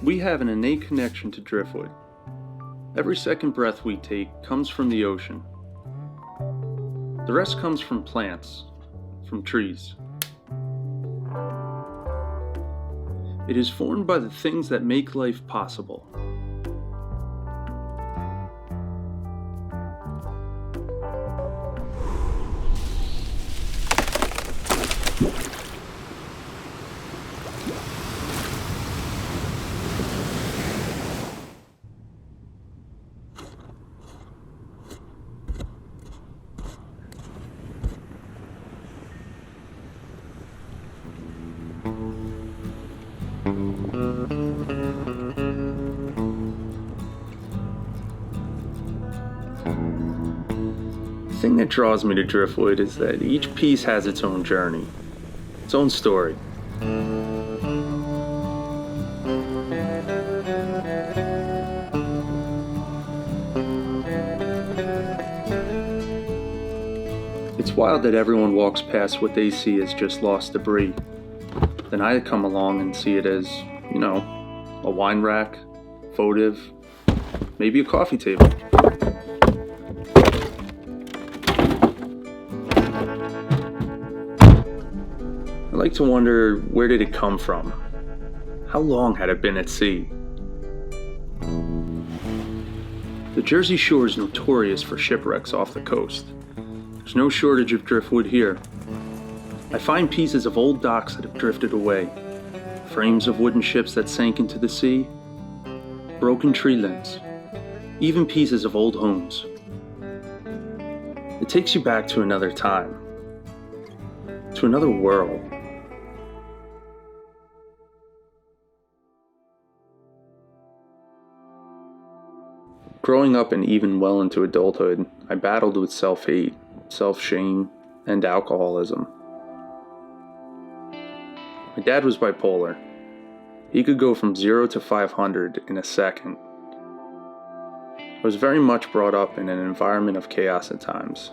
We have an innate connection to Driftwood. Every second breath we take comes from the ocean. The rest comes from plants, from trees. It is formed by the things that make life possible. The thing that draws me to Driftwood is that each piece has its own journey, its own story. It's wild that everyone walks past what they see as just lost debris. Then I come along and see it as, a wine rack, votive, maybe a coffee table. I like to wonder, where did it come from? How long had it been at sea? The Jersey Shore is notorious for shipwrecks off the coast. There's no shortage of driftwood here. I find pieces of old docks that have drifted away, frames of wooden ships that sank into the sea, broken tree limbs, even pieces of old homes. It takes you back to another time, to another world. Growing up and even well into adulthood, I battled with self-hate, self-shame, and alcoholism. My dad was bipolar. He could go from 0 to 500 in a second. I was very much brought up in an environment of chaos at times.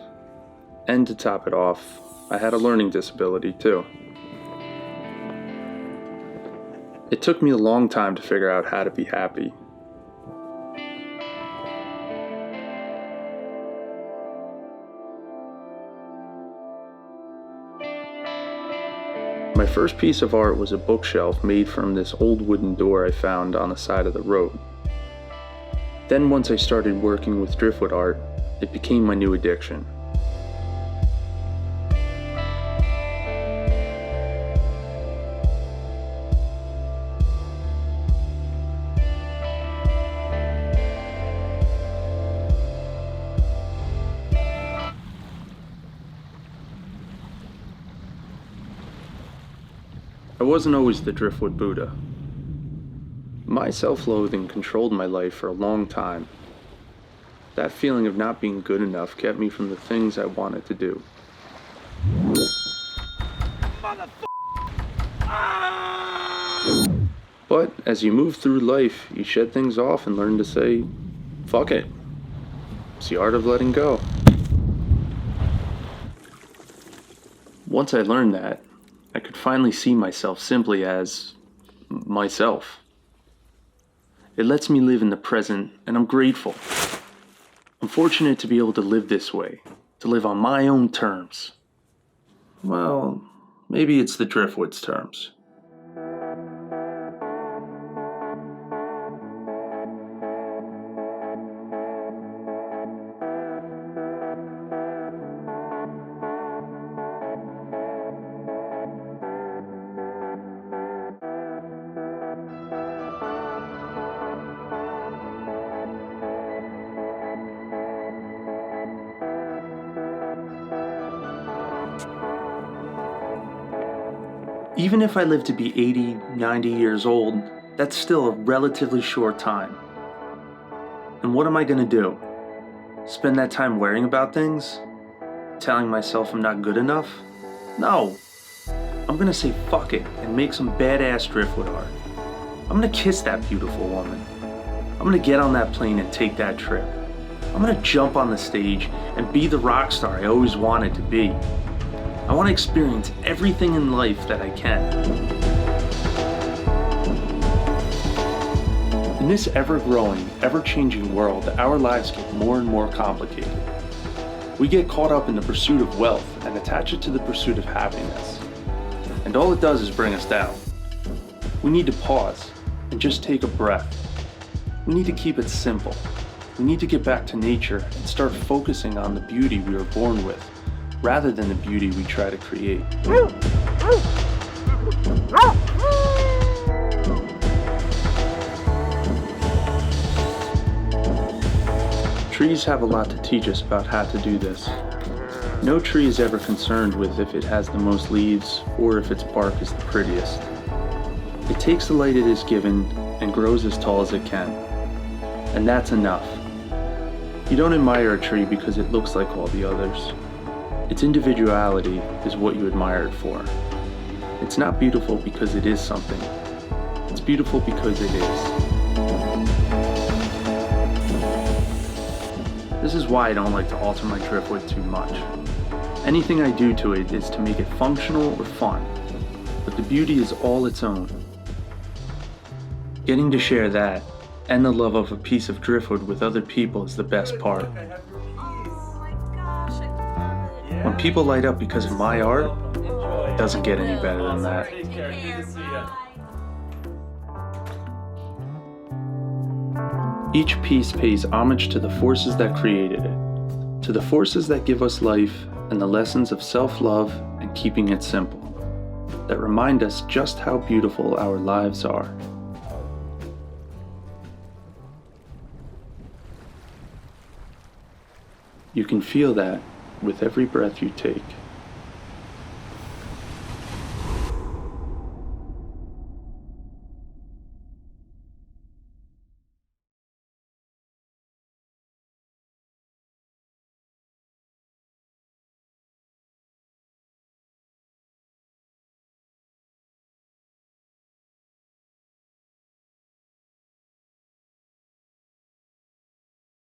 And to top it off, I had a learning disability too. It took me a long time to figure out how to be happy. My first piece of art was a bookshelf made from this old wooden door I found on the side of the road. Then once I started working with driftwood art, it became my new addiction. I wasn't always the Driftwood Buddha. My self-loathing controlled my life for a long time. That feeling of not being good enough kept me from the things I wanted to do. But as you move through life, you shed things off and learn to say, fuck it. It's the art of letting go. Once I learned that, I could finally see myself simply as myself. It lets me live in the present, and I'm grateful. I'm fortunate to be able to live this way, to live on my own terms. Well, maybe it's the Driftwood's terms. Even if I live to be 80, 90 years old, that's still a relatively short time. And what am I gonna do? Spend that time worrying about things? Telling myself I'm not good enough? No. I'm gonna say fuck it and make some badass driftwood art. I'm gonna kiss that beautiful woman. I'm gonna get on that plane and take that trip. I'm gonna jump on the stage and be the rock star I always wanted to be. I want to experience everything in life that I can. In this ever-growing, ever-changing world, our lives get more and more complicated. We get caught up in the pursuit of wealth and attach it to the pursuit of happiness. And all it does is bring us down. We need to pause and just take a breath. We need to keep it simple. We need to get back to nature and start focusing on the beauty we were born with, rather than the beauty we try to create. Trees have a lot to teach us about how to do this. No tree is ever concerned with if it has the most leaves or if its bark is the prettiest. It takes the light it is given and grows as tall as it can. And that's enough. You don't admire a tree because it looks like all the others. Its individuality is what you admire it for. It's not beautiful because it is something. It's beautiful because it is. This is why I don't like to alter my driftwood too much. Anything I do to it is to make it functional or fun, but the beauty is all its own. Getting to share that, and the love of a piece of driftwood with other people is the best part. When people light up because of my art, it doesn't get any better than that. Each piece pays homage to the forces that created it, to the forces that give us life and the lessons of self-love and keeping it simple, that remind us just how beautiful our lives are. You can feel that with every breath you take.